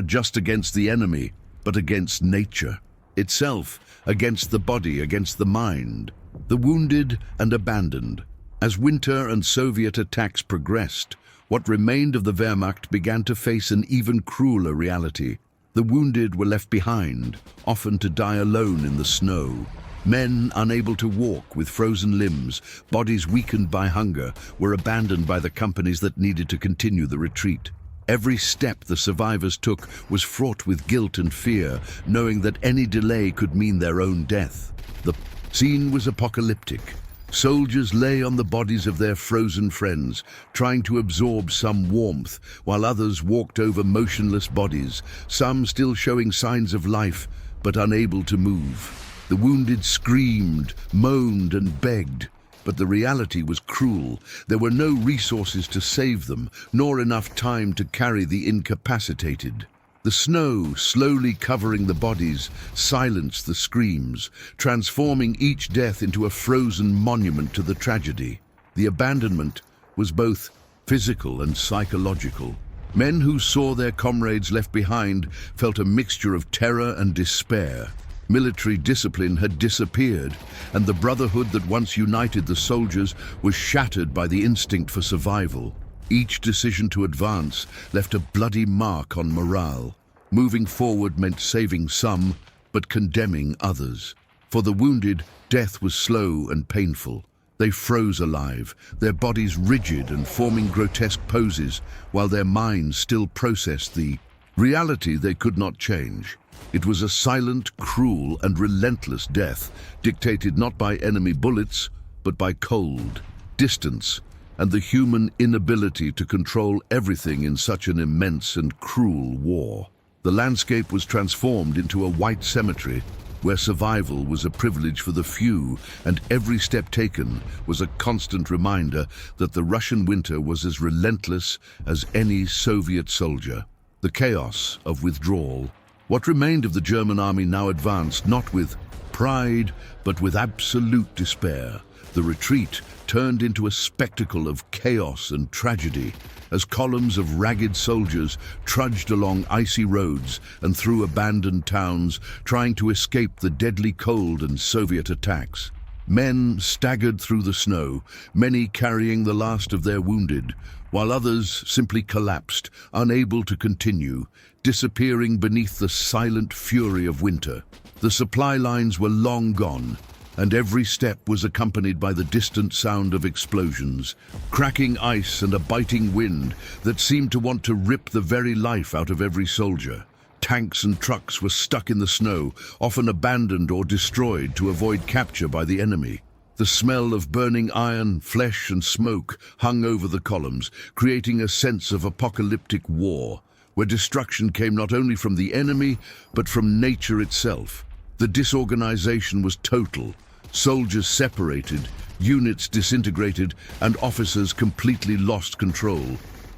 just against the enemy, but against nature itself, against the body, against the mind. The wounded and abandoned. As winter and Soviet attacks progressed, what remained of the Wehrmacht began to face an even crueler reality. The wounded were left behind, often to die alone in the snow. Men unable to walk with frozen limbs, bodies weakened by hunger, were abandoned by the companies that needed to continue the retreat. Every step the survivors took was fraught with guilt and fear, knowing that any delay could mean their own death. The scene was apocalyptic. Soldiers lay on the bodies of their frozen friends, trying to absorb some warmth, while others walked over motionless bodies, some still showing signs of life, but unable to move. The wounded screamed, moaned and begged, but the reality was cruel. There were no resources to save them, nor enough time to carry the incapacitated. The snow, slowly covering the bodies, silenced the screams, transforming each death into a frozen monument to the tragedy. The abandonment was both physical and psychological. Men who saw their comrades left behind felt a mixture of terror and despair. Military discipline had disappeared, and the brotherhood that once united the soldiers was shattered by the instinct for survival. Each decision to advance left a bloody mark on morale. Moving forward meant saving some, but condemning others. For the wounded, death was slow and painful. They froze alive, their bodies rigid and forming grotesque poses, while their minds still processed the reality they could not change. It was a silent, cruel, and relentless death, dictated not by enemy bullets, but by cold, distance, and the human inability to control everything in such an immense and cruel war. The landscape was transformed into a white cemetery, where survival was a privilege for the few, and every step taken was a constant reminder that the Russian winter was as relentless as any Soviet soldier. The chaos of withdrawal. What remained of the German army now advanced not with pride, but with absolute despair. The retreat turned into a spectacle of chaos and tragedy, as columns of ragged soldiers trudged along icy roads and through abandoned towns, trying to escape the deadly cold and Soviet attacks. Men staggered through the snow, many carrying the last of their wounded, while others simply collapsed, unable to continue, disappearing beneath the silent fury of winter. The supply lines were long gone, and every step was accompanied by the distant sound of explosions, cracking ice and a biting wind that seemed to want to rip the very life out of every soldier. Tanks and trucks were stuck in the snow, often abandoned or destroyed to avoid capture by the enemy. The smell of burning iron, flesh and smoke hung over the columns, creating a sense of apocalyptic war, where destruction came not only from the enemy, but from nature itself. The disorganization was total. Soldiers separated, units disintegrated, and officers completely lost control.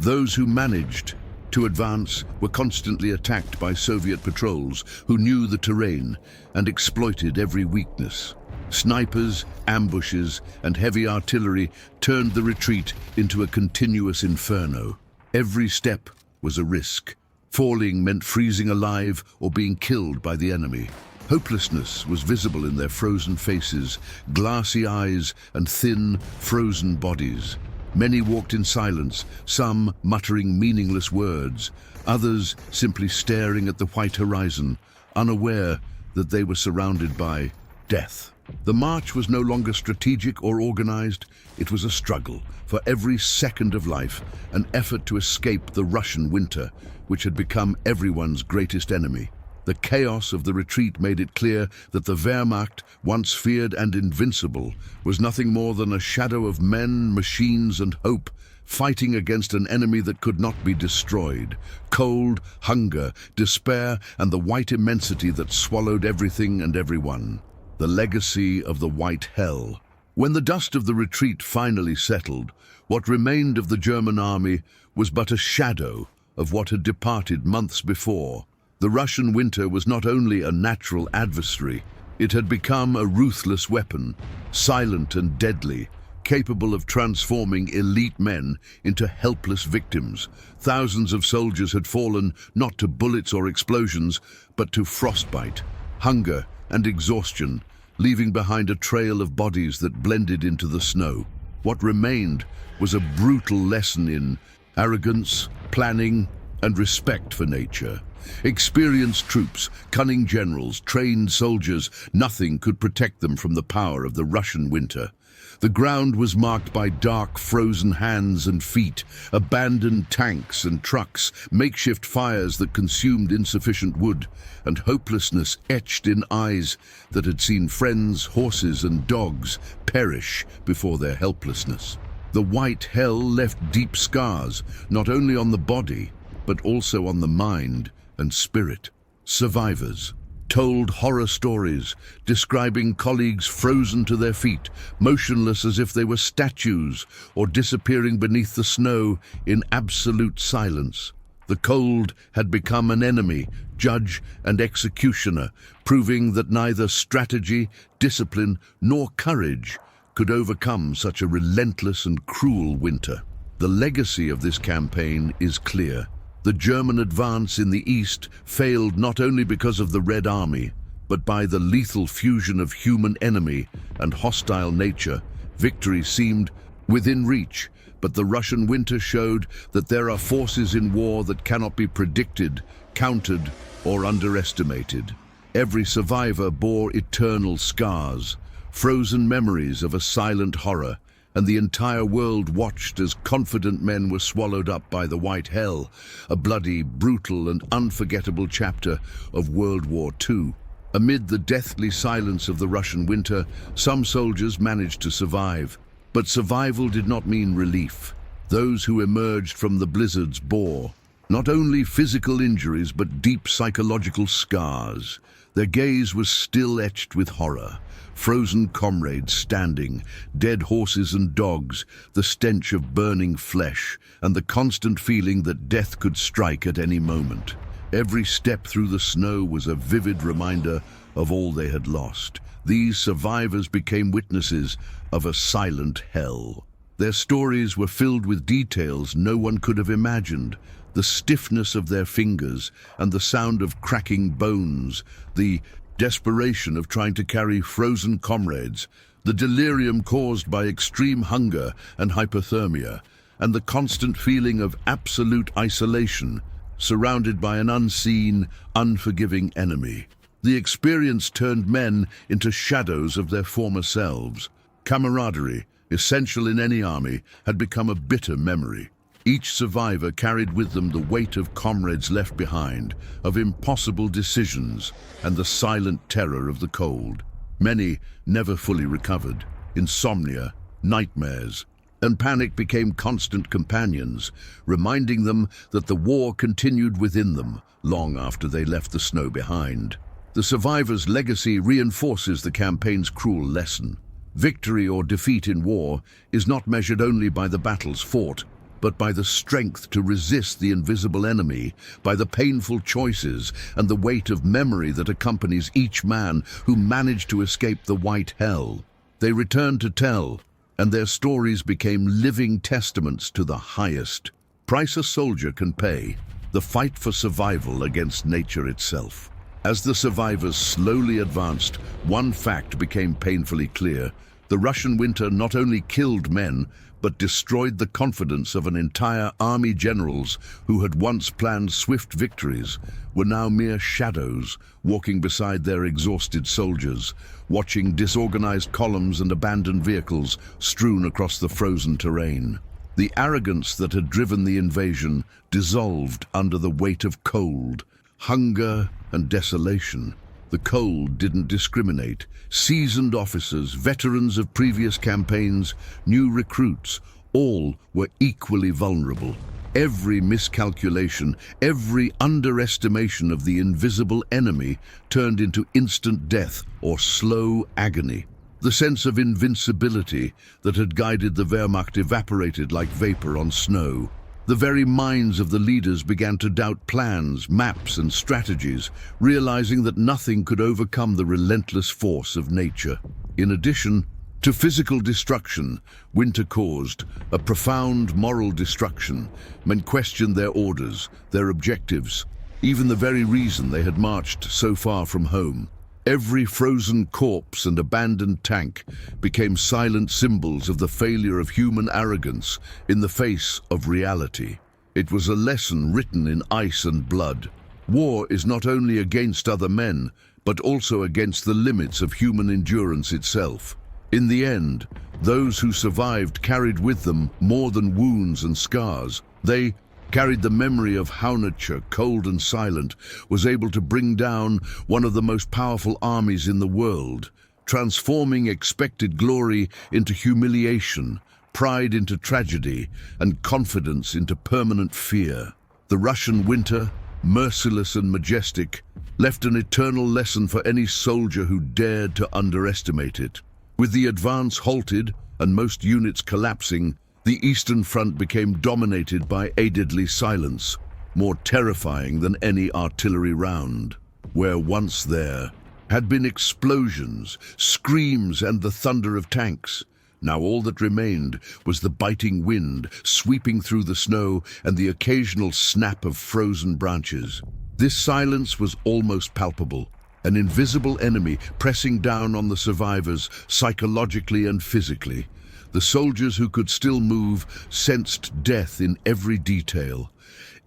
Those who managed to advance were constantly attacked by Soviet patrols who knew the terrain and exploited every weakness. Snipers, ambushes, and heavy artillery turned the retreat into a continuous inferno. Every step was a risk. Falling meant freezing alive or being killed by the enemy. Hopelessness was visible in their frozen faces, glassy eyes, and thin, frozen bodies. Many walked in silence, some muttering meaningless words, others simply staring at the white horizon, unaware that they were surrounded by death. The march was no longer strategic or organized. It was a struggle for every second of life, an effort to escape the Russian winter, which had become everyone's greatest enemy. The chaos of the retreat made it clear that the Wehrmacht, once feared and invincible, was nothing more than a shadow of men, machines, and hope, fighting against an enemy that could not be destroyed. Cold, hunger, despair, and the white immensity that swallowed everything and everyone. The legacy of the White Hell. When the dust of the retreat finally settled, what remained of the German army was but a shadow of what had departed months before. The Russian winter was not only a natural adversary, it had become a ruthless weapon, silent and deadly, capable of transforming elite men into helpless victims. Thousands of soldiers had fallen not to bullets or explosions, but to frostbite, hunger, and exhaustion, leaving behind a trail of bodies that blended into the snow. What remained was a brutal lesson in arrogance, planning, and respect for nature. Experienced troops, cunning generals, trained soldiers, nothing could protect them from the power of the Russian winter. The ground was marked by dark, frozen hands and feet, abandoned tanks and trucks, makeshift fires that consumed insufficient wood, and hopelessness etched in eyes that had seen friends, horses, and dogs perish before their helplessness. The White Hell left deep scars, not only on the body, but also on the mind and spirit. Survivors told horror stories, describing colleagues frozen to their feet, motionless as if they were statues, or disappearing beneath the snow in absolute silence. The cold had become an enemy, judge and executioner, proving that neither strategy, discipline, nor courage could overcome such a relentless and cruel winter. The legacy of this campaign is clear. The German advance in the east failed not only because of the Red Army, but by the lethal fusion of human enemy and hostile nature. Victory seemed within reach, but the Russian winter showed that there are forces in war that cannot be predicted, countered, or underestimated. Every survivor bore eternal scars, frozen memories of a silent horror, and the entire world watched as confident men were swallowed up by the White Hell, a bloody, brutal, and unforgettable chapter of World War II. Amid the deathly silence of the Russian winter, some soldiers managed to survive. But survival did not mean relief. Those who emerged from the blizzards bore not only physical injuries but deep psychological scars. Their gaze was still etched with horror. Frozen comrades standing, dead horses and dogs, the stench of burning flesh, and the constant feeling that death could strike at any moment. Every step through the snow was a vivid reminder of all they had lost. These survivors became witnesses of a silent hell. Their stories were filled with details no one could have imagined. The stiffness of their fingers and the sound of cracking bones, the desperation of trying to carry frozen comrades, the delirium caused by extreme hunger and hypothermia, and the constant feeling of absolute isolation, surrounded by an unseen, unforgiving enemy. The experience turned men into shadows of their former selves. Camaraderie, essential in any army, had become a bitter memory. Each survivor carried with them the weight of comrades left behind, of impossible decisions, and the silent terror of the cold. Many never fully recovered. Insomnia, nightmares, and panic became constant companions, reminding them that the war continued within them long after they left the snow behind. The survivor's legacy reinforces the campaign's cruel lesson. Victory or defeat in war is not measured only by the battles fought, but by the strength to resist the invisible enemy, by the painful choices and the weight of memory that accompanies each man who managed to escape the White Hell. They returned to tell, and their stories became living testaments to the highest price a soldier can pay, the fight for survival against nature itself. As the survivors slowly advanced, one fact became painfully clear. The Russian winter not only killed men, but destroyed the confidence of an entire army. Generals who had once planned swift victories were now mere shadows, walking beside their exhausted soldiers, watching disorganized columns and abandoned vehicles strewn across the frozen terrain. The arrogance that had driven the invasion dissolved under the weight of cold, hunger, and desolation. The cold didn't discriminate. Seasoned officers, veterans of previous campaigns, new recruits, all were equally vulnerable. Every miscalculation, every underestimation of the invisible enemy turned into instant death or slow agony. The sense of invincibility that had guided the Wehrmacht evaporated like vapor on snow. The very minds of the leaders began to doubt plans, maps, and strategies, realizing that nothing could overcome the relentless force of nature. In addition to physical destruction, winter caused a profound moral destruction. Men questioned their orders, their objectives, even the very reason they had marched so far from home. Every frozen corpse and abandoned tank became silent symbols of the failure of human arrogance in the face of reality. It was a lesson written in ice and blood. War is not only against other men, but also against the limits of human endurance itself. In the end, those who survived carried with them more than wounds and scars. They carried the memory of how nature, cold and silent, was able to bring down one of the most powerful armies in the world, transforming expected glory into humiliation, pride into tragedy, and confidence into permanent fear. The Russian winter, merciless and majestic, left an eternal lesson for any soldier who dared to underestimate it. With the advance halted and most units collapsing, the Eastern Front became dominated by a deadly silence. more terrifying than any artillery round. Where once there had been explosions, screams, and the thunder of tanks, now all that remained was the biting wind sweeping through the snow and the occasional snap of frozen branches. This silence was almost palpable, an invisible enemy pressing down on the survivors psychologically and physically. The soldiers who could still move sensed death in every detail.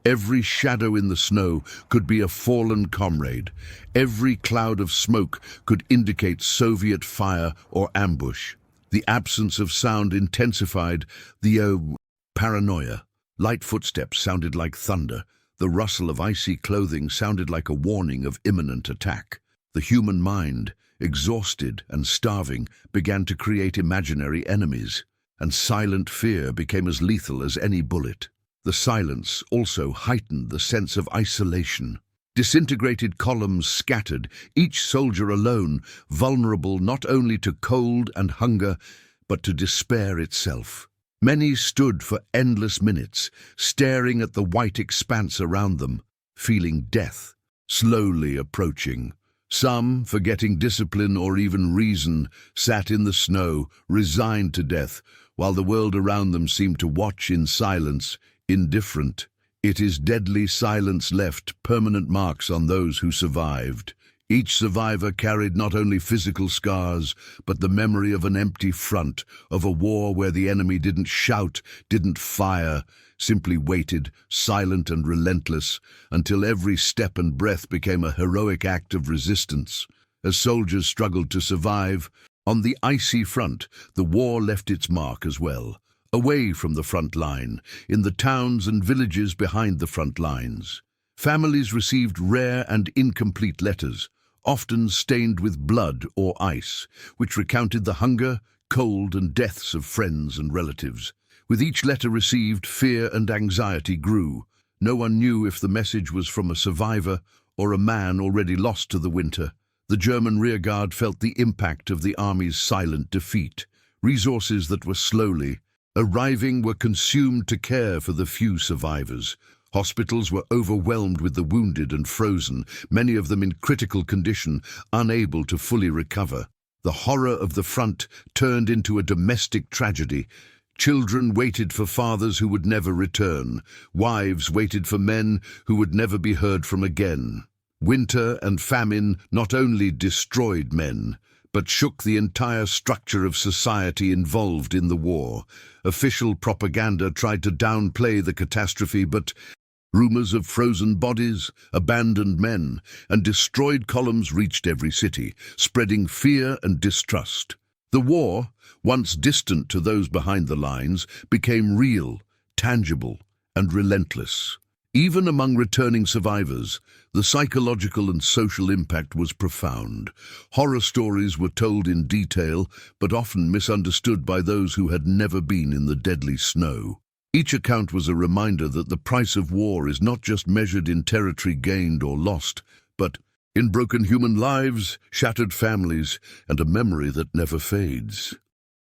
Every shadow in the snow could be a fallen comrade. Every cloud of smoke could indicate Soviet fire or ambush. The absence of sound intensified the paranoia. Light footsteps sounded like thunder. The rustle of icy clothing sounded like a warning of imminent attack. The human mind, exhausted and starving, began to create imaginary enemies, and silent fear became as lethal as any bullet. The silence also heightened the sense of isolation. Disintegrated columns scattered, each soldier alone, vulnerable not only to cold and hunger, but to despair itself. Many stood for endless minutes, staring at the white expanse around them, feeling death slowly approaching. Some, forgetting discipline or even reason, sat in the snow, resigned to death, while the world around them seemed to watch in silence, indifferent. It is deadly silence left permanent marks on those who survived. Each survivor carried not only physical scars, but the memory of an empty front, of a war where the enemy didn't shout, didn't fire, simply waited, silent and relentless, until every step and breath became a heroic act of resistance. As soldiers struggled to survive, on the icy front, the war left its mark as well. Away from the front line, in the towns and villages behind the front lines. Families received rare and incomplete letters, often stained with blood or ice, which recounted the hunger, cold, and deaths of friends and relatives. With each letter received, fear and anxiety grew. No one knew if the message was from a survivor or a man already lost to the winter. The German rearguard felt the impact of the army's silent defeat. Resources that were slowly arriving were consumed to care for the few survivors. Hospitals were overwhelmed with the wounded and frozen, many of them in critical condition, unable to fully recover. The horror of the front turned into a domestic tragedy. Children waited for fathers who would never return. Wives waited for men who would never be heard from again. Winter and famine not only destroyed men, but shook the entire structure of society involved in the war. Official propaganda tried to downplay the catastrophe, but rumors of frozen bodies, abandoned men, and destroyed columns reached every city, spreading fear and distrust. The war, once distant to those behind the lines, became real, tangible, and relentless. Even among returning survivors, the psychological and social impact was profound. Horror stories were told in detail, but often misunderstood by those who had never been in the deadly snow. Each account was a reminder that the price of war is not just measured in territory gained or lost, but in broken human lives, shattered families, and a memory that never fades.